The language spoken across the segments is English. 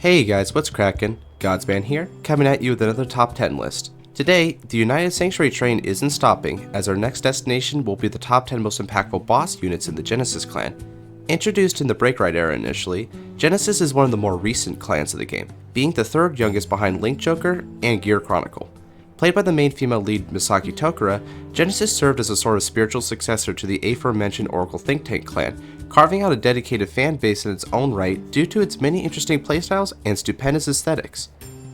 Hey guys, what's crackin'? Godsman here, coming at you with another top 10 list. Today, the United Sanctuary train isn't stopping, as our next destination will be the top 10 most impactful boss units in the Genesis clan. Introduced in the Breakride era initially, Genesis is one of the more recent clans of the game, being the third youngest behind Link Joker and Gear Chronicle. Played by the main female lead Misaki Tokura, Genesis served as a sort of spiritual successor to the aforementioned Oracle think tank clan, carving out a dedicated fan base in its own right due to its many interesting playstyles and stupendous aesthetics.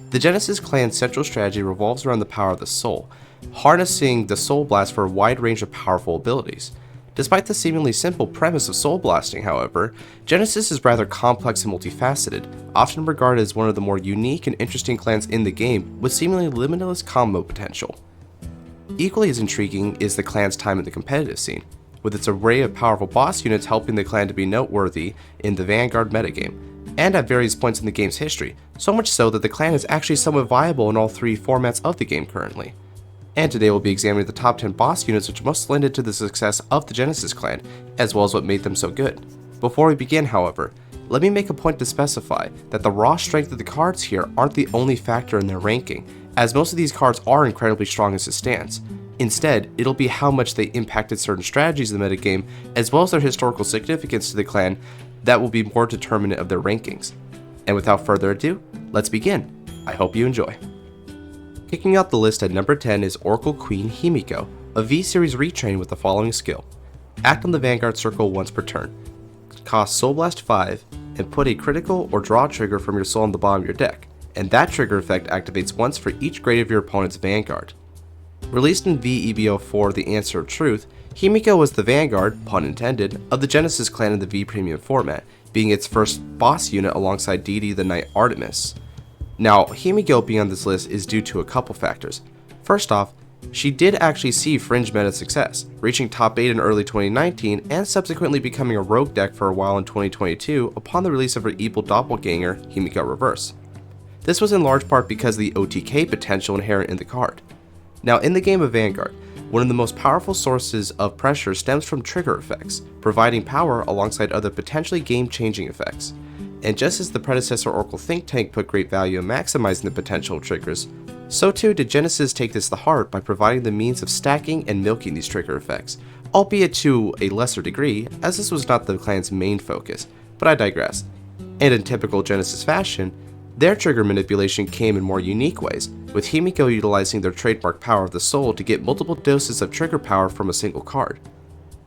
The Genesis clan's central strategy revolves around the power of the soul, harnessing the soul blast for a wide range of powerful abilities. Despite the seemingly simple premise of soul blasting, however, Genesis is rather complex and multifaceted, often regarded as one of the more unique and interesting clans in the game with seemingly limitless combo potential. Equally as intriguing is the clan's time in the competitive scene, with its array of powerful boss units helping the clan to be noteworthy in the Vanguard metagame, and at various points in the game's history, so much so that the clan is actually somewhat viable in all three formats of the game currently. And today we'll be examining the top 10 boss units which most lended to the success of the Genesis clan, as well as what made them so good. Before we begin, however, let me make a point to specify that the raw strength of the cards here aren't the only factor in their ranking, as most of these cards are incredibly strong as it stands. Instead, it'll be how much they impacted certain strategies in the metagame, as well as their historical significance to the clan, that will be more determinant of their rankings. And without further ado, let's begin. I hope you enjoy. Kicking out the list at number 10 is Oracle Queen Himiko, a V-Series retrain with the following skill. Act on the Vanguard circle once per turn. Cost Soul Blast 5, and put a critical or draw trigger from your soul on the bottom of your deck, and that trigger effect activates once for each grade of your opponent's Vanguard. Released in VEBO4 The Answer of Truth, Himiko was the Vanguard, pun intended, of the Genesis clan in the V Premium format, being its first boss unit alongside Deity the Knight Artemis. Now, Himiko being on this list is due to a couple factors. First off, she did actually see fringe meta success, reaching top 8 in early 2019 and subsequently becoming a rogue deck for a while in 2022 upon the release of her evil doppelganger, Himiko Reverse. This was in large part because of the OTK potential inherent in the card. Now, in the game of Vanguard, one of the most powerful sources of pressure stems from trigger effects, providing power alongside other potentially game-changing effects. And just as the predecessor Oracle think tank put great value in maximizing the potential of triggers, so too did Genesis take this to heart by providing the means of stacking and milking these trigger effects, albeit to a lesser degree, as this was not the clan's main focus, but I digress. And in typical Genesis fashion, their trigger manipulation came in more unique ways, with Himiko utilizing their trademark power of the soul to get multiple doses of trigger power from a single card.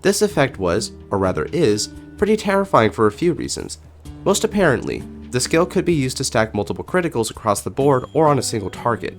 This effect was, or rather is, pretty terrifying for a few reasons. Most apparently, the skill could be used to stack multiple criticals across the board or on a single target.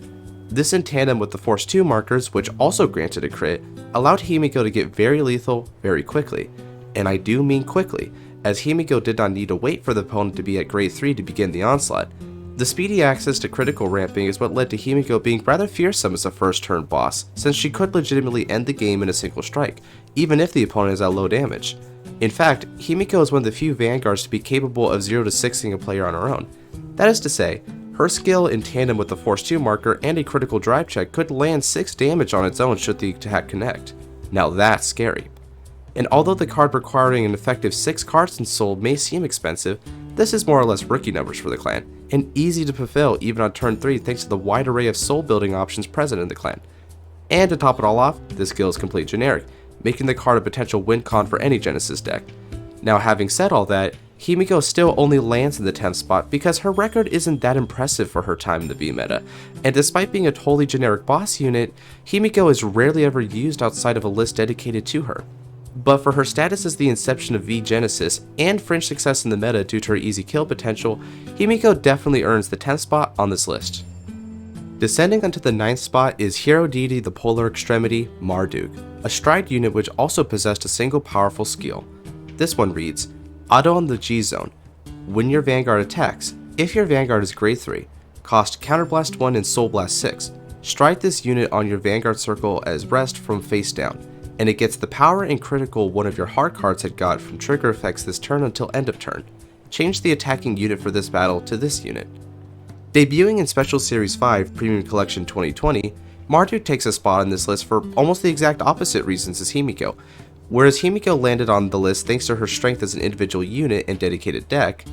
This in tandem with the Force 2 markers, which also granted a crit, allowed Himiko to get very lethal very quickly. And I do mean quickly, as Himiko did not need to wait for the opponent to be at grade 3 to begin the onslaught. The speedy access to critical ramping is what led to Himiko being rather fearsome as a first turn boss, since she could legitimately end the game in a single strike, even if the opponent is at low damage. In fact, Himiko is one of the few Vanguards to be capable of 0 to 6ing a player on her own. That is to say, her skill in tandem with the Force 2 marker and a critical drive check could land 6 damage on its own should the attack connect. Now that's scary. And although the card requiring an effective 6 cards in Soul may seem expensive, this is more or less rookie numbers for the clan, and easy to fulfill even on turn 3 thanks to the wide array of soul building options present in the clan. And to top it all off, this skill is completely generic, making the card a potential win con for any Genesis deck. Now, having said all that, Himiko still only lands in the 10th spot because her record isn't that impressive for her time in the V meta, and despite being a totally generic boss unit, Himiko is rarely ever used outside of a list dedicated to her. But for her status as the inception of V Genesis and fringe success in the meta due to her easy kill potential, Himiko definitely earns the 10th spot on this list. Descending onto the 9th spot is Hero Deity the Polar Extremity, Marduk, a stride unit which also possessed a single powerful skill. This one reads, Auto on the G zone. When your Vanguard attacks, if your Vanguard is grade 3, cost Counterblast 1 and Soul Blast 6, stride this unit on your Vanguard circle as rest from face down, and it gets the power and critical one of your hard cards had got from trigger effects this turn until end of turn. Change the attacking unit for this battle to this unit. Debuting in Special Series 5 Premium Collection 2020, Marduk takes a spot on this list for almost the exact opposite reasons as Himiko. Whereas Himiko landed on the list thanks to her strength as an individual unit and dedicated deck,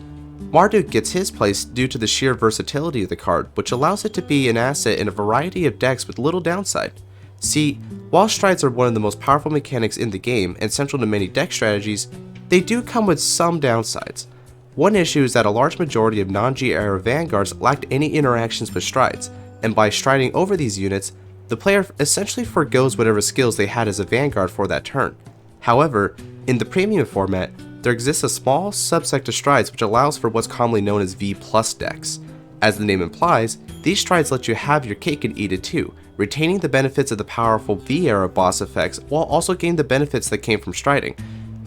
Marduk gets his place due to the sheer versatility of the card, which allows it to be an asset in a variety of decks with little downside. See, while strides are one of the most powerful mechanics in the game and central to many deck strategies, they do come with some downsides. One issue is that a large majority of non-G era Vanguards lacked any interactions with strides, and by striding over these units, the player essentially forgoes whatever skills they had as a Vanguard for that turn. However, in the premium format, there exists a small subsect of strides which allows for what's commonly known as V+ decks. As the name implies, these strides let you have your cake and eat it too, retaining the benefits of the powerful V-era boss effects while also gaining the benefits that came from striding.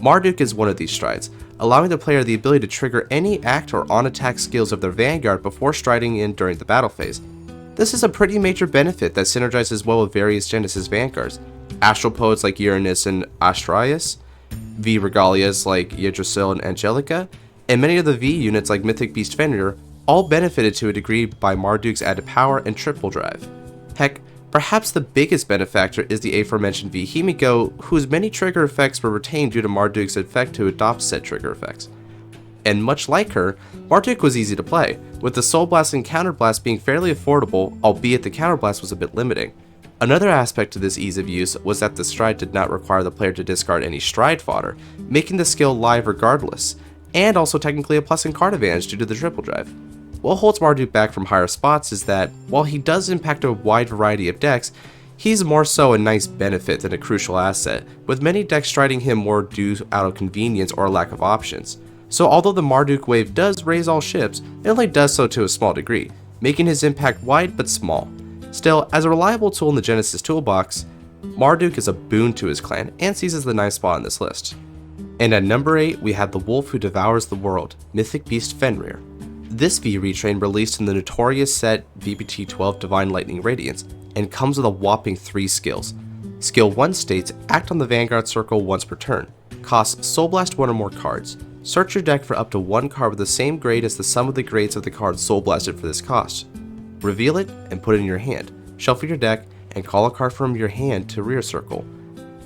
Marduk is one of these strides, allowing the player the ability to trigger any act or on-attack skills of their Vanguard before striding in during the battle phase. This is a pretty major benefit that synergizes well with various Genesis Vanguards, Astral poets like Uranus and Astral, V Regalias like Yggdrasil and Angelica, and many of the V units like Mythic Beast Fenrir, all benefited to a degree by Marduk's added power and triple drive. Heck, perhaps the biggest benefactor is the aforementioned V Himiko, whose many trigger effects were retained due to Marduk's effect to adopt said trigger effects. And much like her, Marduk was easy to play, with the Soul Blast and Counter Blast being fairly affordable, albeit the Counter Blast was a bit limiting. Another aspect to this ease of use was that the stride did not require the player to discard any stride fodder, making the skill live regardless, and also technically a plus in card advantage due to the triple drive. What holds Marduk back from higher spots is that, while he does impact a wide variety of decks, he's more so a nice benefit than a crucial asset, with many decks striding him more due out of convenience or lack of options. So although the Marduk wave does raise all ships, it only does so to a small degree, making his impact wide but small. Still, as a reliable tool in the Genesis toolbox, Marduk is a boon to his clan and seizes the nice spot on this list. And at number 8, we have the Wolf Who Devours the World, Mythic Beast Fenrir. This V retrain released in the notorious set VBT12 Divine Lightning Radiance, and comes with a whopping 3 skills. Skill 1 states, act on the Vanguard circle once per turn, costs Soul Blast 1 or more cards, search your deck for up to 1 card with the same grade as the sum of the grades of the cards Soul Blasted for this cost. Reveal it and put it in your hand, shuffle your deck, and call a card from your hand to rear circle.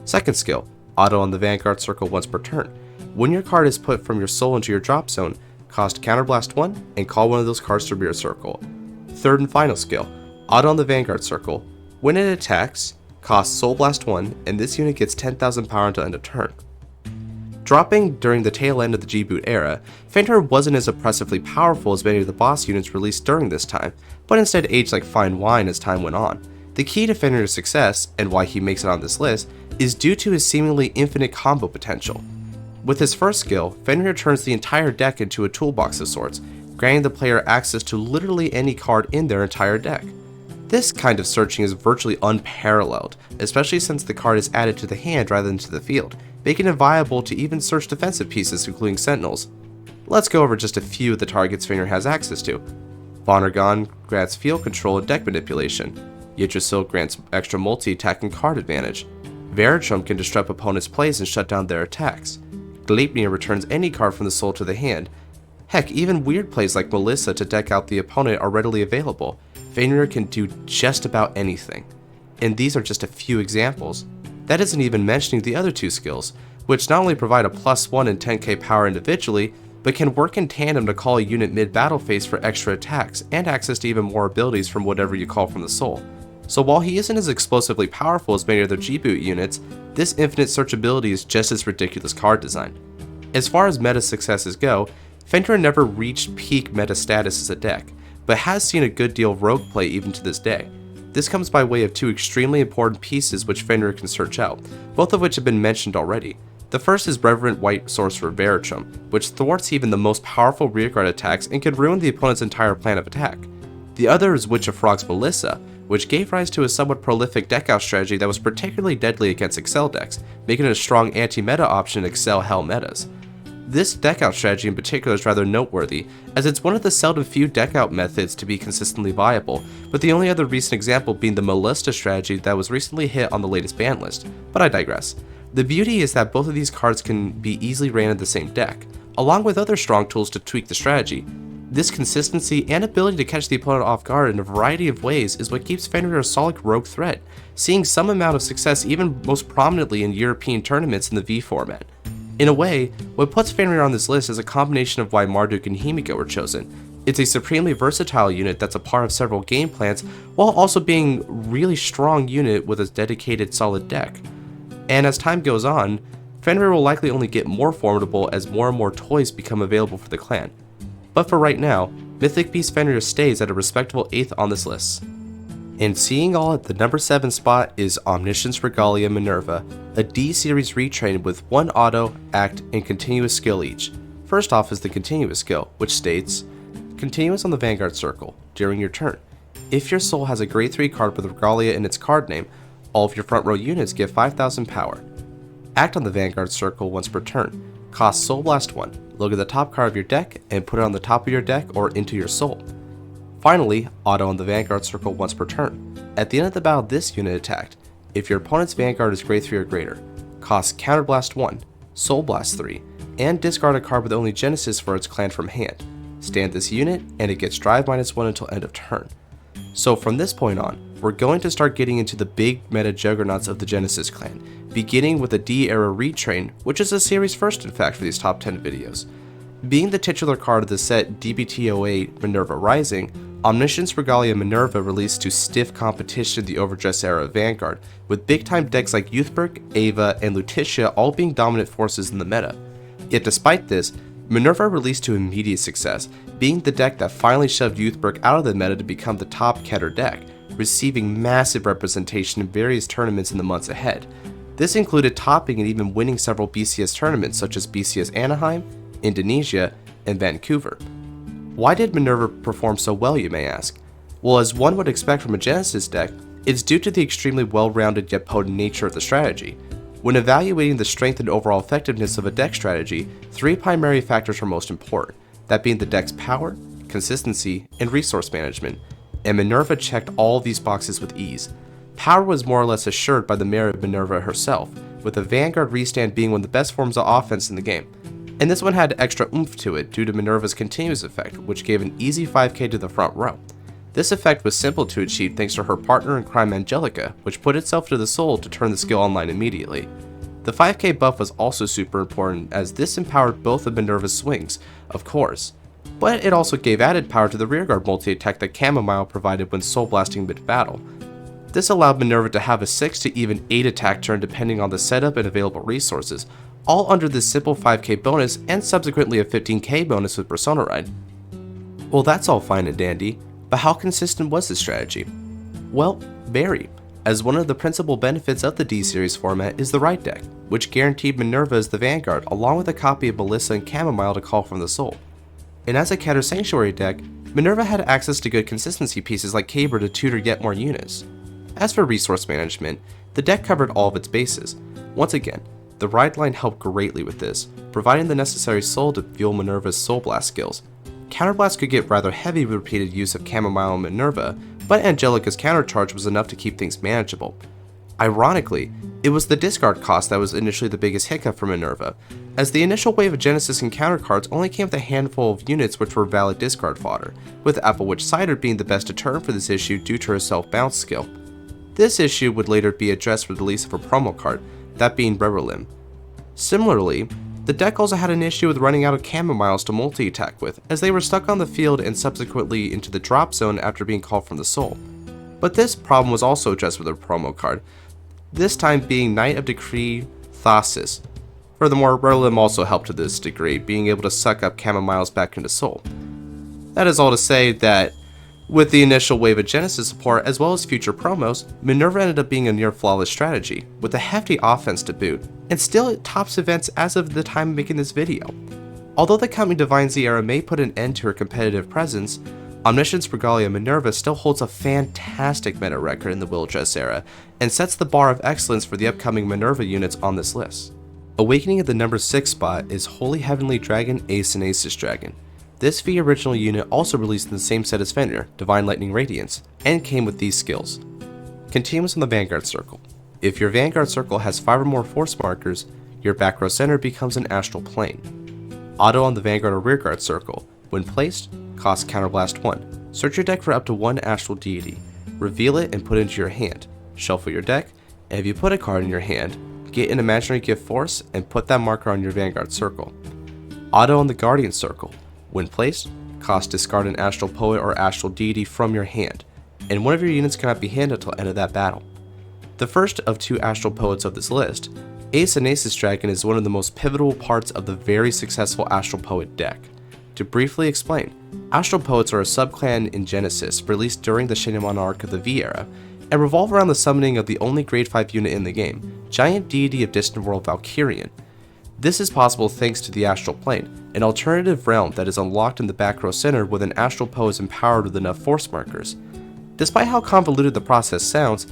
Second skill, auto on the Vanguard circle once per turn. When your card is put from your soul into your drop zone, cost Counterblast 1 and call one of those cards to rear circle. Third and final skill, auto on the Vanguard circle. When it attacks, cost Soul Blast 1 and this unit gets 10,000 power until end of turn. Dropping during the tail end of the G-Boot era, Fenrir wasn't as oppressively powerful as many of the boss units released during this time, but instead aged like fine wine as time went on. The key to Fenrir's success, and why he makes it on this list, is due to his seemingly infinite combo potential. With his first skill, Fenrir turns the entire deck into a toolbox of sorts, granting the player access to literally any card in their entire deck. This kind of searching is virtually unparalleled, especially since the card is added to the hand rather than to the field, making it viable to even search defensive pieces including sentinels. Let's go over just a few of the targets Fenrir has access to. Vanguard grants field control and deck manipulation. Yggdrasil grants extra multi-attack and card advantage. Veritrum can disrupt opponents' plays and shut down their attacks. Gleipnir returns any card from the soul to the hand. Heck, even weird plays like Melissa to deck out the opponent are readily available. Fenrir can do just about anything. And these are just a few examples. That isn't even mentioning the other 2 skills, which not only provide a +1 and 10k power individually, but can work in tandem to call a unit mid-battle phase for extra attacks and access to even more abilities from whatever you call from the soul. So while he isn't as explosively powerful as many other G-Boot units, this infinite search ability is just as ridiculous card design. As far as meta successes go, Fenrir never reached peak meta status as a deck, but has seen a good deal of rogue play even to this day. This comes by way of 2 extremely important pieces which Fenrir can search out, both of which have been mentioned already. The first is Reverent White Sorcerer Veritrum, which thwarts even the most powerful rearguard attacks and can ruin the opponent's entire plan of attack. The other is Witch of Frog's Melissa, which gave rise to a somewhat prolific deckout strategy that was particularly deadly against Excel decks, making it a strong anti-meta option in Excel Hell metas. This deckout strategy in particular is rather noteworthy, as it's one of the seldom few deckout methods to be consistently viable, with the only other recent example being the Melissa strategy that was recently hit on the latest ban list, but I digress. The beauty is that both of these cards can be easily ran in the same deck, along with other strong tools to tweak the strategy. This consistency and ability to catch the opponent off guard in a variety of ways is what keeps Fenrir a solid rogue threat, seeing some amount of success even most prominently in European tournaments in the V format. In a way, what puts Fenrir on this list is a combination of why Marduk and Himiko were chosen. It's a supremely versatile unit that's a part of several game plans, while also being a really strong unit with a dedicated solid deck. And as time goes on, Fenrir will likely only get more formidable as more and more toys become available for the clan. But for right now, Mythic Beast Fenrir stays at a respectable 8th on this list. And seeing all at the number 7 spot is Omniscience Regalia Minerva, a D-series retrain with 1 auto, act, and continuous skill each. First off is the continuous skill, which states, continuous on the Vanguard circle, during your turn. If your soul has a grade 3 card with Regalia in its card name, all of your front row units get 5,000 power. Act on the Vanguard circle once per turn. Cost Soul Blast 1. Look at the top card of your deck and put it on the top of your deck or into your soul. Finally, auto on the Vanguard circle once per turn. At the end of the battle this unit attacked, if your opponent's Vanguard is grade 3 or greater, cost Counter Blast 1, Soul Blast 3, and discard a card with only Genesis for its clan from hand. Stand this unit and it gets drive -1 until end of turn. So from this point on, we're going to start getting into the big meta juggernauts of the Genesis clan, beginning with the D-era retrain, which is a series first in fact for these top 10 videos. Being the titular card of the set DBT08 Minerva Rising, Omniscience Regalia Minerva released to stiff competition in the Overdress era of Vanguard, with big-time decks like Youthberg, Ava, and Lutetia all being dominant forces in the meta. Yet despite this, Minerva released to immediate success, being the deck that finally shoved Youthberg out of the meta to become the top Keter deck, receiving massive representation in various tournaments in the months ahead. This included topping and even winning several BCS tournaments such as BCS Anaheim, Indonesia, and Vancouver. Why did Minerva perform so well, you may ask? Well, as one would expect from a Genesis deck, it's due to the extremely well-rounded yet potent nature of the strategy. When evaluating the strength and overall effectiveness of a deck strategy, 3 primary factors are most important, that being the deck's power, consistency, and resource management, and Minerva checked all of these boxes with ease. Power was more or less assured by the merit of Minerva herself, with the Vanguard restand being one of the best forms of offense in the game. And this one had extra oomph to it due to Minerva's continuous effect, which gave an easy 5k to the front row. This effect was simple to achieve thanks to her partner in crime Angelica, which put itself to the soul to turn the skill online immediately. The 5k buff was also super important as this empowered both of Minerva's swings, of course, but it also gave added power to the rearguard multi-attack that Chamomile provided when soul blasting mid-battle. This allowed Minerva to have a 6 to even 8 attack turn depending on the setup and available resources, all under this simple 5k bonus and subsequently a 15k bonus with Persona Ride. Well, that's all fine and dandy, but how consistent was this strategy? Well, very, as one of the principal benefits of the D-Series format is the Ride deck, which guaranteed Minerva as the Vanguard along with a copy of Melissa and Chamomile to call from the soul. And as a Keter Sanctuary deck, Minerva had access to good consistency pieces like Keter to tutor yet more units. As for resource management, the deck covered all of its bases. Once again, the Ride line helped greatly with this, providing the necessary soul to fuel Minerva's Soul Blast skills. Counterblast could get rather heavy with repeated use of Chamomile and Minerva, but Angelica's countercharge was enough to keep things manageable. Ironically, it was the discard cost that was initially the biggest hiccup for Minerva, as the initial wave of Genesis encounter cards only came with a handful of units which were valid discard fodder, with Apple Witch Cider being the best deterrent for this issue due to her self-bounce skill. This issue would later be addressed with the release of her promo card, that being Regalia. Similarly, the deck also had an issue with running out of Chamomiles to multi-attack with, as they were stuck on the field and subsequently into the drop zone after being called from the soul. But this problem was also addressed with a promo card, this time being Knight of Decree Thasis. Furthermore, Regalia also helped to this degree, being able to suck up Chamomiles back into soul. That is all to say that, with the initial wave of Genesis support as well as future promos, Minerva ended up being a near flawless strategy, with a hefty offense to boot, and still it tops events as of the time of making this video. Although the coming Divine Z era may put an end to her competitive presence, Omniscience Regalia Minerva still holds a fantastic meta record in the Overdress era, and sets the bar of excellence for the upcoming Minerva units on this list. Awakening at the number 6 spot is Holy Heavenly Dragon, Ace and Asis Dragon. This V original unit also released in the same set as Fenr, Divine Lightning Radiance, and came with these skills. Continuous on the Vanguard Circle. If your Vanguard Circle has 5 or more force markers, your back row center becomes an astral plane. Auto on the Vanguard or Rearguard Circle. When placed, cost Counterblast 1. Search your deck for up to 1 astral deity. Reveal it and put it into your hand. Shuffle your deck, and if you put a card in your hand, get an imaginary gift force and put that marker on your Vanguard circle. Auto on the Guardian circle. When placed, cost discard an Astral Poet or Astral Deity from your hand, and one of your units cannot be handled until end of that battle. The first of 2 Astral Poets of this list, Asis Dragon, is one of the most pivotal parts of the very successful Astral Poet deck. To briefly explain, Astral Poets are a subclan in Genesis released during the Shinamon arc of the V era, and revolve around the summoning of the only grade 5 unit in the game, Giant Deity of Distant World Valkyrian. This is possible thanks to the Astral Plane, an alternative realm that is unlocked in the back row center with an Astral Poet empowered with enough force markers. Despite how convoluted the process sounds,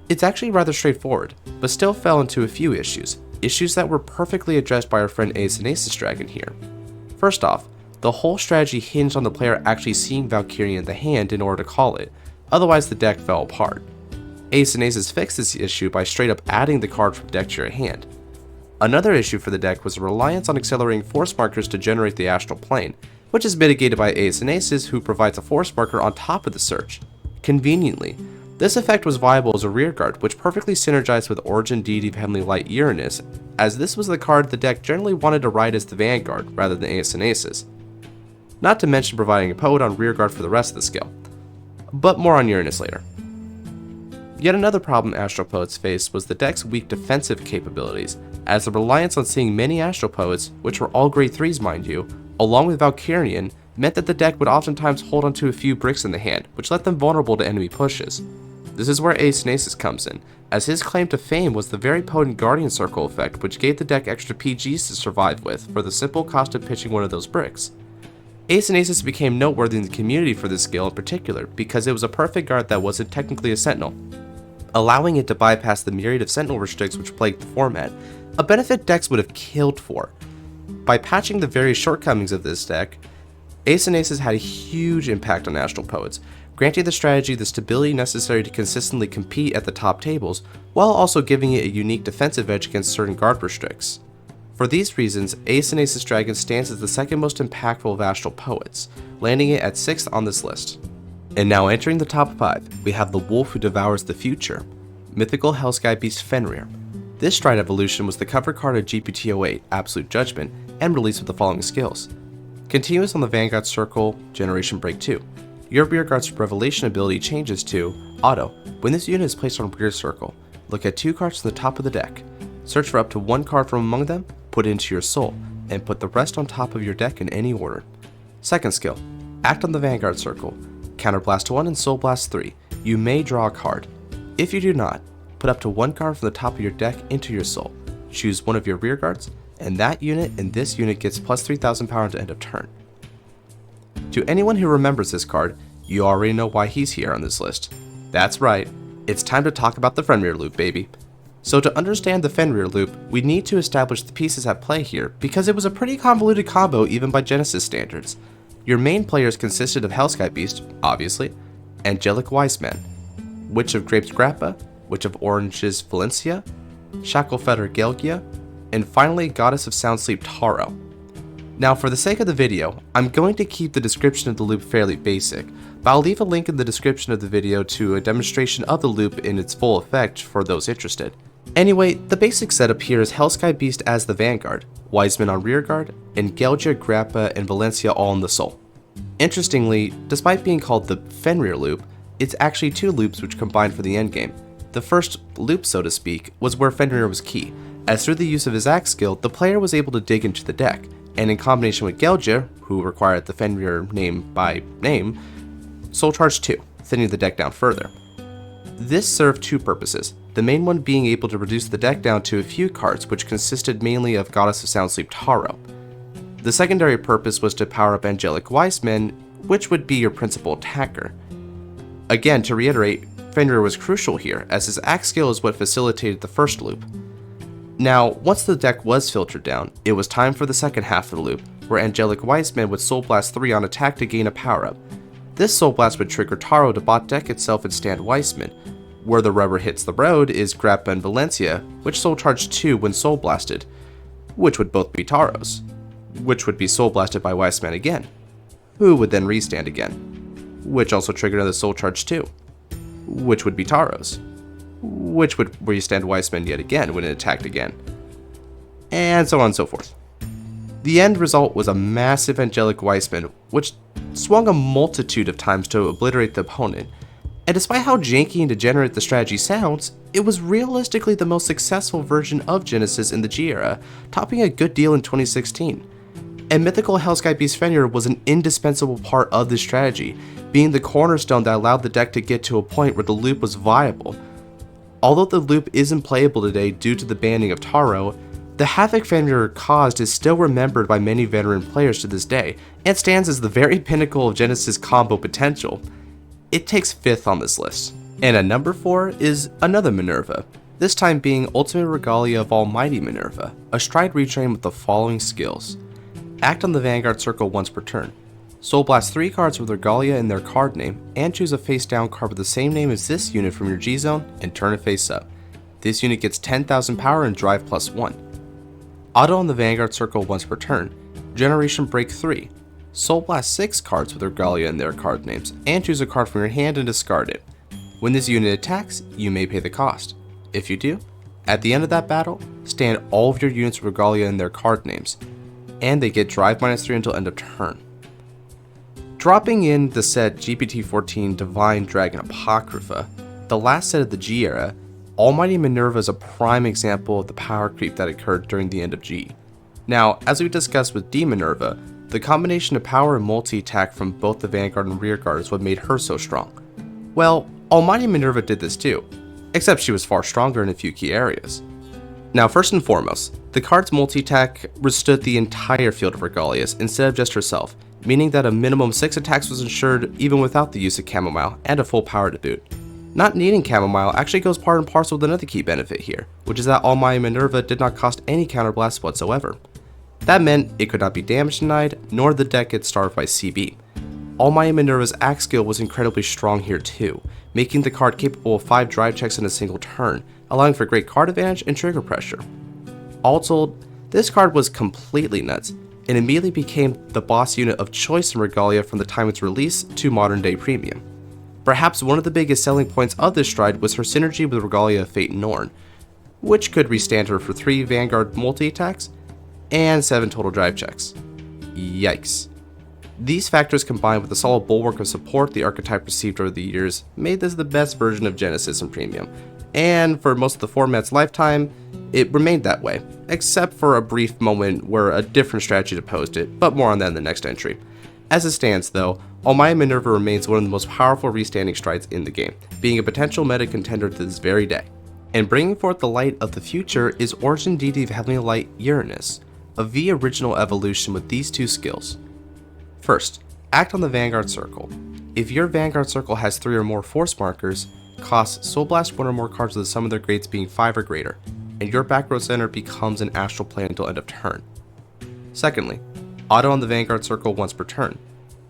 it's actually rather straightforward, but still fell into a few issues that were perfectly addressed by our friend Asis Dragon here. First off, the whole strategy hinged on the player actually seeing Valkyrie in the hand in order to call it, otherwise the deck fell apart. Asis fixed this issue by straight up adding the card from deck to your hand. Another issue for the deck was the reliance on accelerating force markers to generate the Astral Plane, which is mitigated by Asis, who provides a force marker on top of the search. Conveniently, this effect was viable as a rearguard, which perfectly synergized with Origin Deity of Heavenly Light Uranus, as this was the card the deck generally wanted to ride as the Vanguard rather than Asis. Not to mention providing a poet on rearguard for the rest of the skill. But more on Uranus later. Yet another problem Astral Poets faced was the deck's weak defensive capabilities, as the reliance on seeing many Astral Poets, which were all grade 3s mind you, along with Valkyrian, meant that the deck would oftentimes hold onto a few bricks in the hand, which left them vulnerable to enemy pushes. This is where Asis comes in, as his claim to fame was the very potent Guardian Circle effect, which gave the deck extra PGs to survive with for the simple cost of pitching one of those bricks. Asis became noteworthy in the community for this skill in particular, because it was a perfect guard that wasn't technically a Sentinel, allowing it to bypass the myriad of Sentinel restricts which plagued the format, a benefit decks would have killed for. By patching the various shortcomings of this deck, Asis had a huge impact on Astral Poets, granting the strategy the stability necessary to consistently compete at the top tables, while also giving it a unique defensive edge against certain guard restricts. For these reasons, Asis Dragon stands as the second most impactful of Astral Poets, landing it at 6th on this list. And now entering the top 5, we have the Wolf Who Devours the Future, Mythical Hellsky Beast Fenrir. This Stride evolution was the cover card of GPT-08 Absolute Judgment and released with the following skills. Continuous on the Vanguard Circle, Generation Break 2. Your Rearguard's Revelation ability changes to Auto. When this unit is placed on Rear Circle, look at 2 cards from the top of the deck. Search for up to 1 card from among them, put it into your soul, and put the rest on top of your deck in any order. Second skill, Act on the Vanguard Circle. Counterblast 1 and Soul Blast 3. You may draw a card. If you do not, put up to 1 card from the top of your deck into your soul. Choose one of your rearguards, and that unit and this unit gets plus 3000 power to end of turn. To anyone who remembers this card, you already know why he's here on this list. That's right, it's time to talk about the Fenrir loop, baby. So to understand the Fenrir loop, we need to establish the pieces at play here, because it was a pretty convoluted combo even by Genesis standards. Your main players consisted of Hellsky Beast, obviously, Angelic Wise Man, Witch of Grapes Grappa, Witch of Oranges Valencia, Shacklefetter Gelgia, and finally Goddess of Sound Sleep Taro. Now for the sake of the video, I'm going to keep the description of the loop fairly basic, but I'll leave a link in the description of the video to a demonstration of the loop in its full effect for those interested. Anyway, the basic setup here is Hellsky Beast as the Vanguard, Wiseman on rearguard, and Gelgia, Grappa, and Valencia all in the soul. Interestingly, despite being called the Fenrir loop, it's actually 2 loops which combine for the endgame. The first loop, so to speak, was where Fenrir was key, as through the use of his axe skill, the player was able to dig into the deck, and in combination with Gelgia, who required the Fenrir name by name, Soul Charge 2, thinning the deck down further. This served 2 purposes, the main one being able to reduce the deck down to a few cards which consisted mainly of Goddess of Sound Sleep Taro. The secondary purpose was to power up Angelic Wise Men, which would be your principal attacker. Again, to reiterate, Fenrir was crucial here, as his axe skill is what facilitated the first loop. Now, once the deck was filtered down, it was time for the second half of the loop, where Angelic Wise Men would Soul Blast 3 on attack to gain a power up. This Soul Blast would trigger Taro to bot deck itself and stand Wiseman. Where the rubber hits the road is Grappa and Valencia, which Soul Charge 2 when Soul Blasted, which would both be Taro's, which would be Soul Blasted by Wiseman again, who would then restand again, which also triggered another Soul Charge 2, which would be Taro's. which would restand Weissman yet again when it attacked again, and so on and so forth. The end result was a massive angelic Weissman, which swung a multitude of times to obliterate the opponent, and despite how janky and degenerate the strategy sounds, it was realistically the most successful version of Genesis in the G era, topping a good deal in 2016. And mythical Hellsky Beast Fenrir was an indispensable part of this strategy, being the cornerstone that allowed the deck to get to a point where the loop was viable. Although the loop isn't playable today due to the banning of Taro, the havoc Fenrir caused is still remembered by many veteran players to this day, and stands as the very pinnacle of Genesis combo potential. It takes 5th on this list. And at number 4 is another Minerva, this time being Ultimate Regalia of Almighty Minerva, a stride retrain with the following skills. Act on the Vanguard circle once per turn. Soul Blast 3 cards with Regalia in their card name, and choose a face down card with the same name as this unit from your G zone, and turn it face up. This unit gets 10,000 power and drive +1. Auto on the Vanguard circle once per turn. Generation Break 3. Soul Blast 6 cards with Regalia in their card names, and choose a card from your hand and discard it. When this unit attacks, you may pay the cost. If you do, at the end of that battle, stand all of your units with Regalia in their card names, and they get drive -3 until end of turn. Dropping in the set GPT-14 Divine Dragon Apocrypha, the last set of the G era, Almighty Minerva is a prime example of the power creep that occurred during the end of G. Now, as we discussed with D Minerva, the combination of power and multi-attack from both the Vanguard and Rearguard is what made her so strong. Well, Almighty Minerva did this too, except she was far stronger in a few key areas. Now, first and foremost, the card's multi-attack withstood the entire field of Regalias instead of just herself, meaning that a minimum 6 attacks was ensured even without the use of Chamomile and a full power to boot. Not needing Chamomile actually goes part and parcel with another key benefit here, which is that Almighty Minerva did not cost any counterblast whatsoever. That meant it could not be damage denied, nor the deck get starved by CB. Almighty Minerva's axe skill was incredibly strong here too, making the card capable of 5 drive checks in a single turn, allowing for great card advantage and trigger pressure. All told, this card was completely nuts, and immediately became the boss unit of choice in Regalia from the time of its release to modern day premium. Perhaps one of the biggest selling points of this stride was her synergy with Regalia of Fate Norn, which could restand her for 3 Vanguard multi-attacks and 7 total drive checks. Yikes. These factors combined with the solid bulwark of support the archetype received over the years made this the best version of Genesis in Premium, and for most of the format's lifetime, it remained that way, except for a brief moment where a different strategy opposed it, but more on that in the next entry. As it stands though, Almighty Minerva remains one of the most powerful restanding strides in the game, being a potential meta contender to this very day. And bringing forth the light of the future is Origin Deity of Heavenly Light Uranus, a V original evolution with these 2 skills. First, act on the Vanguard circle. If your Vanguard circle has 3 or more force markers, costs Soul Blast 1 or more cards with the sum of their grades being 5 or greater, and your back row center becomes an astral plane until end of turn. Secondly, auto on the Vanguard circle once per turn.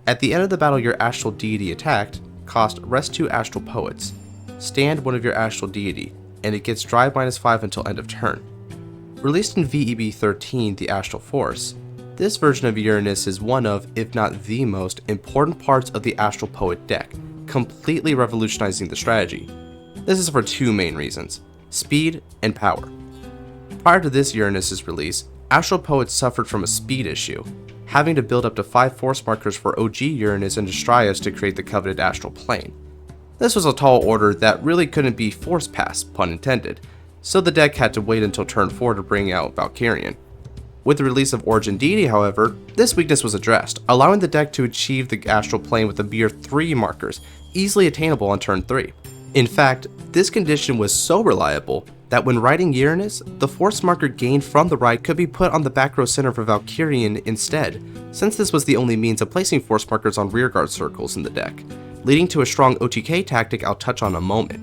At the end of the battle your astral deity attacked, cost rest 2 astral poets, stand one of your astral deity, and it gets drive -5 until end of turn. Released in VEB 13, the Astral Force, this version of Uranus is one of, if not the most, important parts of the Astral Poet deck, completely revolutionizing the strategy. This is for 2 main reasons: speed and power. Prior to this Uranus's release, Astral Poet suffered from a speed issue, having to build up to 5 force markers for OG Uranus and Astrias to create the coveted Astral Plane. This was a tall order that really couldn't be force passed, pun intended, so the deck had to wait until turn 4 to bring out Valkyrian. With the release of Origin Deity, however, this weakness was addressed, allowing the deck to achieve the Astral Plane with a mere 3 markers, easily attainable on turn 3. In fact, this condition was so reliable that when riding Uranus, the force marker gained from the ride could be put on the back row center for Valkyrian instead, since this was the only means of placing force markers on rearguard circles in the deck, leading to a strong OTK tactic I'll touch on in a moment.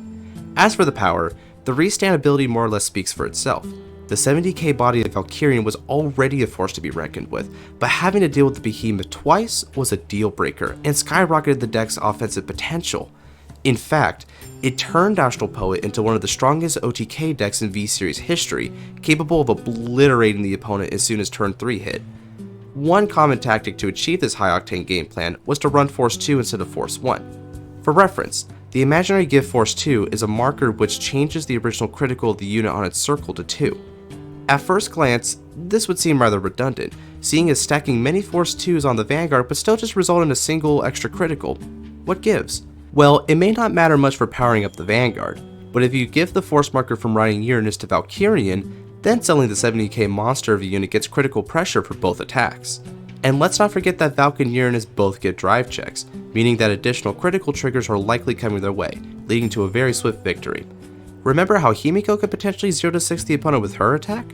As for the power, the restand ability more or less speaks for itself. The 70k body of Valkyrian was already a force to be reckoned with, but having to deal with the behemoth twice was a deal breaker and skyrocketed the deck's offensive potential. In fact, it turned Astral Poet into one of the strongest OTK decks in V-Series history, capable of obliterating the opponent as soon as turn 3 hit. One common tactic to achieve this high-octane game plan was to run Force 2 instead of Force 1. For reference, The imaginary gift Force 2 is a marker which changes the original critical of the unit on its circle to 2. At first glance, this would seem rather redundant, seeing as stacking many Force 2s on the Vanguard but still just result in a single extra critical. What gives? Well, it may not matter much for powering up the Vanguard, but if you give the Force marker from riding Uranus to Valkyrian, then selling the 70k monster of a unit gets critical pressure for both attacks. And let's not forget that Valk and Uranus both get drive checks, meaning that additional critical triggers are likely coming their way, leading to a very swift victory. Remember how Himiko could potentially 0-6 the opponent with her attack?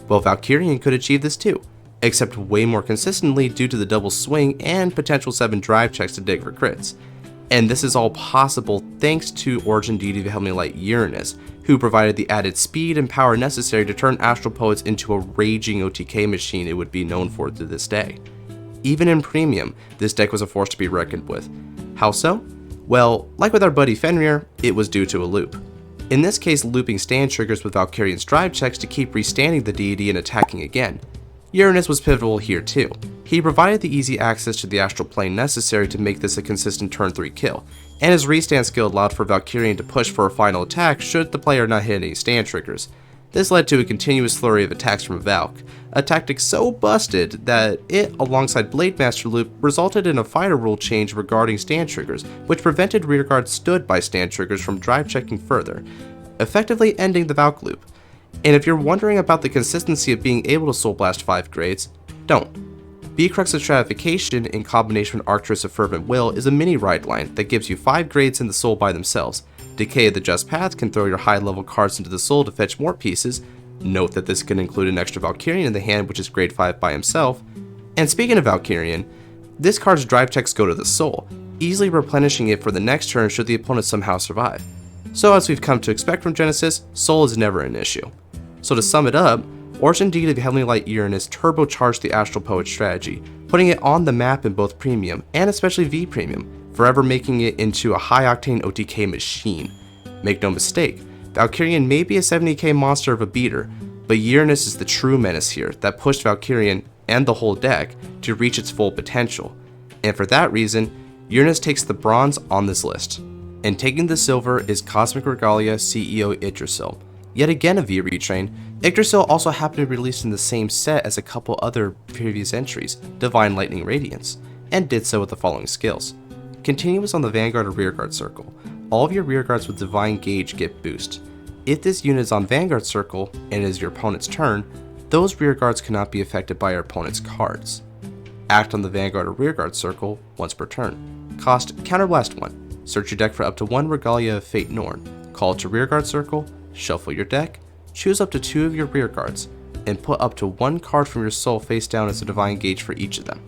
Well, Valkyrian could achieve this too, except way more consistently due to the double swing and potential 7 drive checks to dig for crits. And this is all possible thanks to Origin Deity of Heavenly Light Uranus, who provided the added speed and power necessary to turn Astral Poets into a raging OTK machine it would be known for to this day. Even in Premium, this deck was a force to be reckoned with. How so? Well, like with our buddy Fenrir, it was due to a loop. In this case, looping stand triggers with Valkyrian's drive checks to keep restanding the deity and attacking again. Uranus was pivotal here too. He provided the easy access to the astral plane necessary to make this a consistent turn 3 kill, and his restand skill allowed for Valkyrian to push for a final attack should the player not hit any stand triggers. This led to a continuous flurry of attacks from Valk, a tactic so busted that it, alongside Blademaster Loop, resulted in a fighter rule change regarding stand triggers, which prevented rearguard stood by stand triggers from drive checking further, effectively ending the Valk loop. And if you're wondering about the consistency of being able to Soul Blast 5 grades, don't. B-Crux of Stratification in combination with Arcturus of Fervent Will is a mini ride line that gives you 5 grades in the soul by themselves. Decay of the Just Path can throw your high level cards into the soul to fetch more pieces. Note that this can include an extra Valkyrian in the hand, which is grade 5 by himself. And speaking of Valkyrian, this card's drive checks go to the soul, easily replenishing it for the next turn should the opponent somehow survive. So as we've come to expect from Genesis, soul is never an issue. So to sum it up, Origin Deity of Heavenly Light Uranus turbocharged the Astral Poet strategy, putting it on the map in both Premium and especially V Premium, forever making it into a high-octane OTK machine. Make no mistake, Valkyrian may be a 70k monster of a beater, but Uranus is the true menace here that pushed Valkyrian and the whole deck to reach its full potential. And for that reason, Uranus takes the bronze on this list. And taking the silver is Cosmic Regalia CEO Yggdrasil. Yet again a V retrain, Yggdrasil also happened to be released in the same set as a couple other previous entries, Divine Lightning Radiance, and did so with the following skills. Continuous on the Vanguard or Rearguard circle. All of your rearguards with Divine Gauge get boost. If this unit is on Vanguard circle and it is your opponent's turn, those rearguards cannot be affected by your opponent's cards. Act on the Vanguard or Rearguard circle once per turn. Cost Counterblast 1. Search your deck for up to 1 Regalia of Fate Norn. Call it to Rearguard circle, shuffle your deck, choose up to 2 of your rearguards, and put up to 1 card from your soul face down as a Divine Gauge for each of them.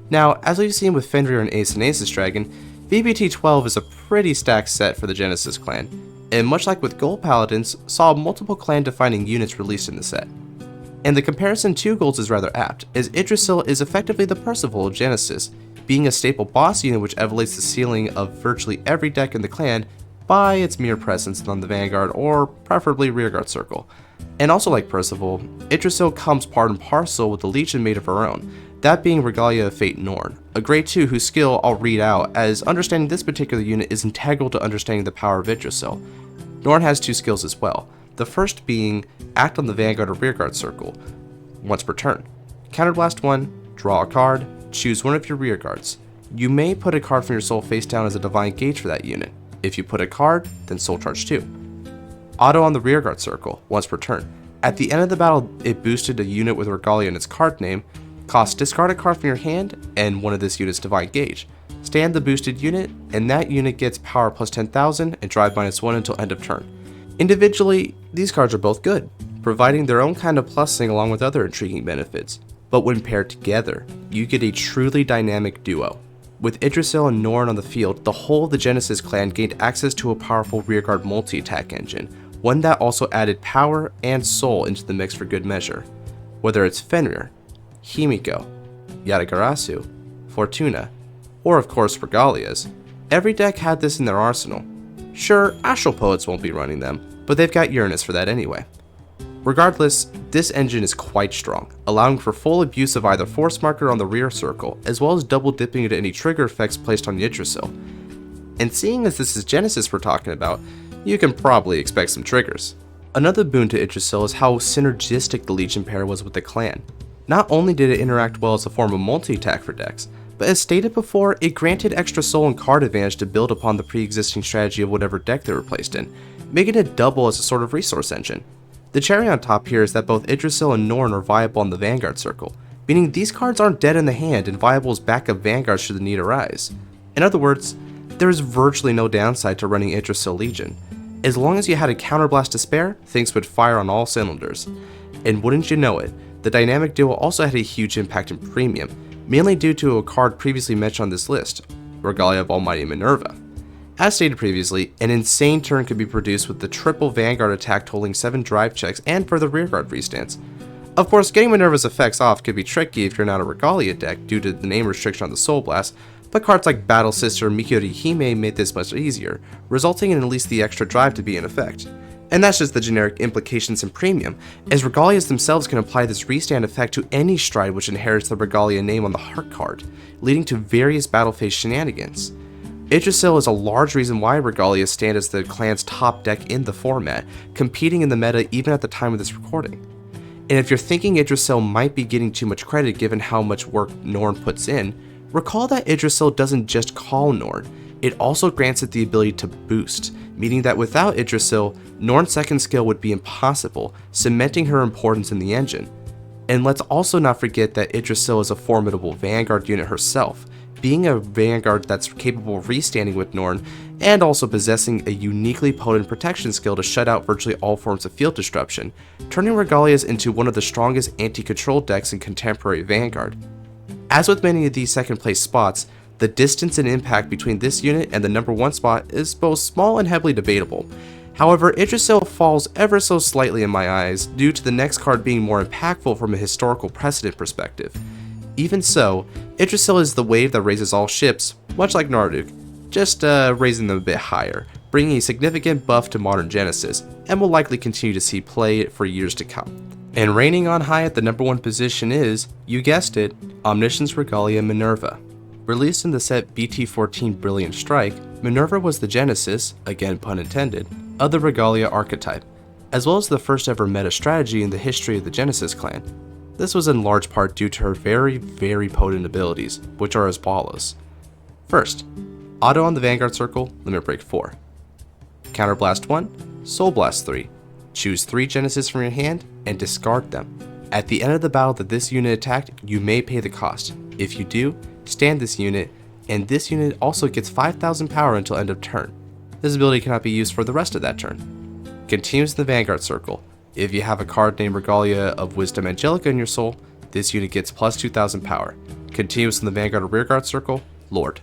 Now, as we've seen with Fenrir and Ace and Asis Dragon, VBT-12 is a pretty stacked set for the Genesis clan, and much like with Gold Paladins, saw multiple clan-defining units released in the set. And the comparison to Golds is rather apt, as Yggdrasil is effectively the Percival of Genesis, being a staple boss unit which elevates the ceiling of virtually every deck in the clan by its mere presence on the Vanguard or preferably Rearguard circle. And also like Percival, Yggdrasil comes part and parcel with the Legion made of her own, that being Regalia of Fate Norn, a grade 2 whose skill I'll read out, as understanding this particular unit is integral to understanding the power of Yggdrasil. Norn has 2 skills as well, the first being Act on the Vanguard or Rearguard circle, once per turn. Counterblast 1, draw a card, choose one of your rearguards. You may put a card from your soul face down as a Divine Gauge for that unit. If you put a card, then Soul Charge 2. Auto on the Rearguard circle, once per turn. At the end of the battle, it boosted a unit with Regalia in its card name. Cost discard a card from your hand, and one of this unit's Divine Gauge. Stand the boosted unit, and that unit gets power plus 10,000 and drive -1 until end of turn. Individually, these cards are both good, providing their own kind of plussing along with other intriguing benefits. But when paired together, you get a truly dynamic duo. With Yggdrasil and Norn on the field, the whole of the Genesis clan gained access to a powerful rearguard multi-attack engine, one that also added power and soul into the mix for good measure. Whether it's Fenrir, Himiko, Yatagarasu, Fortuna, or of course Regalias, every deck had this in their arsenal. Sure, Astral Poets won't be running them, but they've got Uranus for that anyway. Regardless, this engine is quite strong, allowing for full abuse of either Force Marker on the rear circle, as well as double dipping into any trigger effects placed on Yggdrasil. And seeing as this is Genesis we're talking about, you can probably expect some triggers. Another boon to Yggdrasil is how synergistic the Legion pair was with the clan. Not only did it interact well as a form of multi-attack for decks, but as stated before, it granted extra soul and card advantage to build upon the pre-existing strategy of whatever deck they were placed in, making it double as a sort of resource engine. The cherry on top here is that both Yggdrasil and Norn are viable on the Vanguard circle, meaning these cards aren't dead in the hand and viable as backup Vanguard should the need arise. In other words, there is virtually no downside to running Yggdrasil Legion. As long as you had a counterblast to spare, things would fire on all cylinders. And wouldn't you know it, the dynamic duo also had a huge impact in premium, mainly due to a card previously mentioned on this list, Regalia of Almighty Minerva. As stated previously, an insane turn could be produced with the triple Vanguard attack totaling 7 drive checks and further rearguard restance. Of course, getting Minerva's effects off could be tricky if you're not a Regalia deck due to the name restriction on the Soul Blast, but cards like Battle Sister and Mikyorihime made this much easier, resulting in at least the extra drive to be in effect. And that's just the generic implications in premium, as Regalias themselves can apply this restand effect to any stride which inherits the Regalia name on the heart card, leading to various battle phase shenanigans. Yggdrasil is a large reason why Regalia stand as the clan's top deck in the format, competing in the meta even at the time of this recording. And if you're thinking Yggdrasil might be getting too much credit given how much work Norn puts in, recall that Yggdrasil doesn't just call Norn, it also grants it the ability to boost, meaning that without Yggdrasil, Norn's second skill would be impossible, cementing her importance in the engine. And let's also not forget that Yggdrasil is a formidable Vanguard unit herself, being a Vanguard that's capable of restanding with Norn, and also possessing a uniquely potent protection skill to shut out virtually all forms of field disruption, turning Regalias into one of the strongest anti-control decks in contemporary Vanguard. As with many of these second place spots, the distance and impact between this unit and the number 1 spot is both small and heavily debatable. However, Yggdrasil falls ever so slightly in my eyes due to the next card being more impactful from a historical precedent perspective. Even so, Yggdrasil is the wave that raises all ships, much like Marduk, just raising them a bit higher, bringing a significant buff to modern Genesis, and will likely continue to see play for years to come. And reigning on high at the number 1 position is, you guessed it, Omniscience Regalia Minerva. Released in the set BT14 Brilliant Strike, Minerva was the genesis, again pun intended, of the Regalia archetype, as well as the first ever meta strategy in the history of the Genesis clan. This was in large part due to her very potent abilities, which are as follows. First, auto on the Vanguard circle, limit break 4. Counterblast 1, Soul Blast 3. Choose 3 Genesis from your hand and discard them. At the end of the battle that this unit attacked, you may pay the cost. If you do, stand this unit, and this unit also gets 5,000 power until end of turn. This ability cannot be used for the rest of that turn. Continues in the Vanguard circle. If you have a card named Regalia of Wisdom Angelica in your soul, this unit gets plus 2,000 power. Continues in the Vanguard or Rearguard circle, Lord.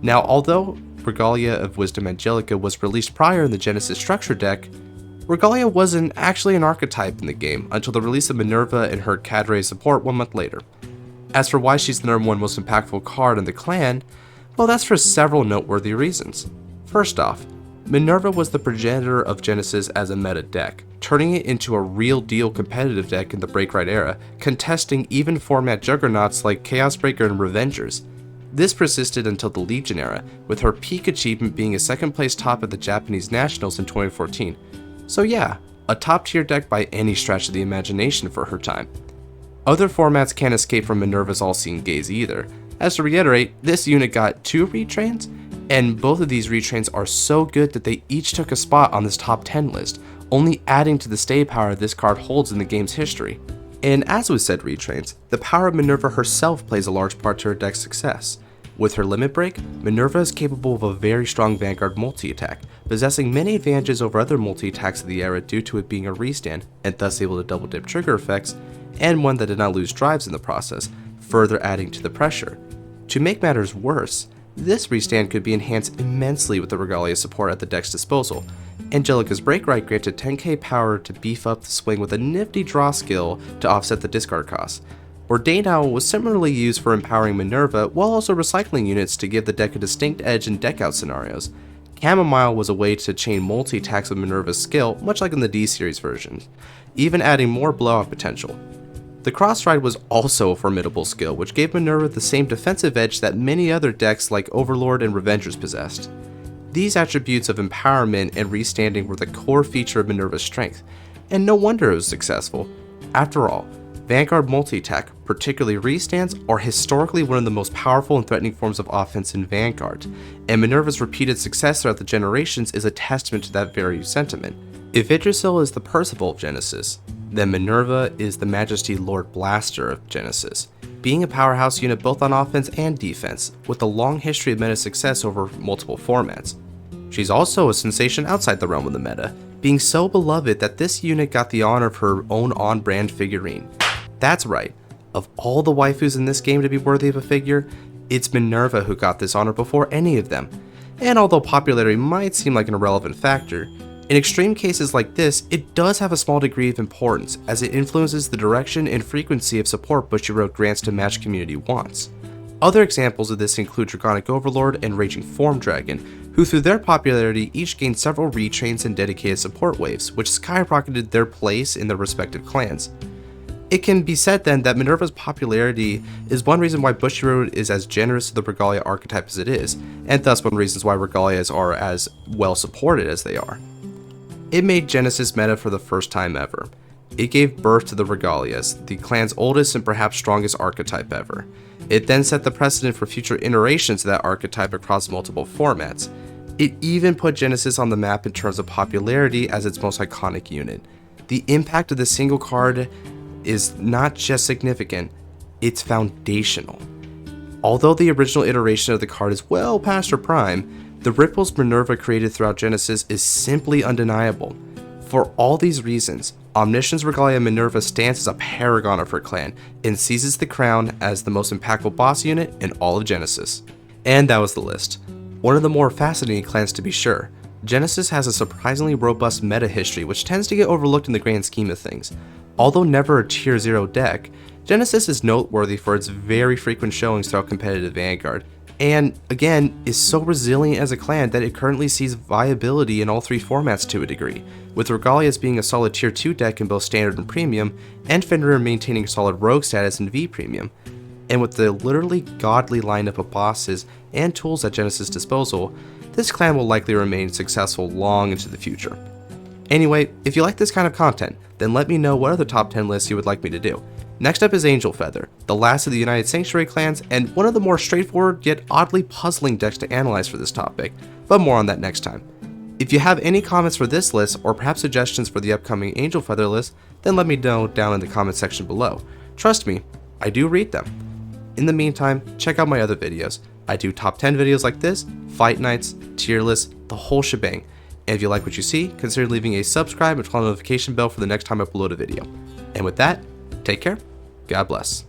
Now, although Regalia of Wisdom Angelica was released prior in the Genesis structure deck, Regalia wasn't actually an archetype in the game until the release of Minerva and her cadre support 1 month later. As for why she's the number 1 most impactful card in the clan, well, that's for several noteworthy reasons. First off, Minerva was the progenitor of Genesis as a meta deck, turning it into a real deal competitive deck in the Breakrite era, contesting even format juggernauts like Chaosbreaker and Revengers. This persisted until the Legion era, with her peak achievement being a 2nd place top at the Japanese Nationals in 2014. So yeah, a top tier deck by any stretch of the imagination for her time. Other formats can't escape from Minerva's all-seeing gaze either. As to reiterate, this unit got 2 retrains, and both of these retrains are so good that they each took a spot on this top 10 list, only adding to the stay power this card holds in the game's history. And as with said retrains, the power of Minerva herself plays a large part to her deck's success. With her limit break, Minerva is capable of a very strong Vanguard multi-attack, possessing many advantages over other multi-attacks of the era due to it being a restand, and thus able to double dip trigger effects, and one that did not lose drives in the process, further adding to the pressure. To make matters worse, this restand could be enhanced immensely with the Regalia support at the deck's disposal. Angelica's Breakrite granted 10k power to beef up the swing with a nifty draw skill to offset the discard costs. Ordained Owl was similarly used for empowering Minerva while also recycling units to give the deck a distinct edge in deck-out scenarios. Chamomile was a way to chain multi-attacks with Minerva's skill, much like in the D-Series versions, even adding more blowout potential. The Crossride was also a formidable skill, which gave Manura the same defensive edge that many other decks like Overlord and Revengers possessed. These attributes of empowerment and restanding were the core feature of Minerva's strength, and no wonder it was successful. After all, Vanguard multi-attack, particularly restands, are historically one of the most powerful and threatening forms of offense in Vanguard, and Minerva's repeated success throughout the generations is a testament to that very sentiment. If Yggdrasil is the Percival of Genesis, then Minerva is the Majesty Lord Blaster of Genesis, being a powerhouse unit both on offense and defense, with a long history of meta success over multiple formats. She's also a sensation outside the realm of the meta, being so beloved that this unit got the honor of her own on-brand figurine. That's right, of all the waifus in this game to be worthy of a figure, it's Minerva who got this honor before any of them. And although popularity might seem like an irrelevant factor, in extreme cases like this, it does have a small degree of importance, as it influences the direction and frequency of support Bushiroad grants to match community wants. Other examples of this include Dragonic Overlord and Raging Form Dragon, who through their popularity each gained several retrains and dedicated support waves, which skyrocketed their place in their respective clans. It can be said then that Minerva's popularity is one reason why Bushiroad is as generous to the Regalia archetype as it is, and thus one reason why Regalias are as well supported as they are. It made Genesis meta for the first time ever. It gave birth to the Regalias, the clan's oldest and perhaps strongest archetype ever. It then set the precedent for future iterations of that archetype across multiple formats. It even put Genesis on the map in terms of popularity as its most iconic unit. The impact of this single card is not just significant, it's foundational. Although the original iteration of the card is well past her prime, the ripples Minerva created throughout Genesis is simply undeniable. For all these reasons, Omniscience Regalia Minerva stands as a paragon of her clan and seizes the crown as the most impactful boss unit in all of Genesis. And that was the list. One of the more fascinating clans to be sure. Genesis has a surprisingly robust meta history which tends to get overlooked in the grand scheme of things. Although never a tier 0 deck, Genesis is noteworthy for its very frequent showings throughout competitive Vanguard, and again is so resilient as a clan that it currently sees viability in all three formats to a degree, with Regalias being a solid tier 2 deck in both standard and premium, and Fenrir maintaining solid rogue status in V premium. And with the literally godly lineup of bosses and tools at Genesis' disposal, this clan will likely remain successful long into the future. Anyway, if you like this kind of content, then let me know what other top 10 lists you would like me to do. Next up is Angel Feather, the last of the United Sanctuary clans, and one of the more straightforward yet oddly puzzling decks to analyze for this topic, but more on that next time. If you have any comments for this list, or perhaps suggestions for the upcoming Angel Feather list, then let me know down in the comment section below. Trust me, I do read them. In the meantime, check out my other videos. I do top 10 videos like this, fight nights, tier lists, the whole shebang. And if you like what you see, consider leaving a subscribe and turn on the notification bell for the next time I upload a video. And with that, take care, God bless.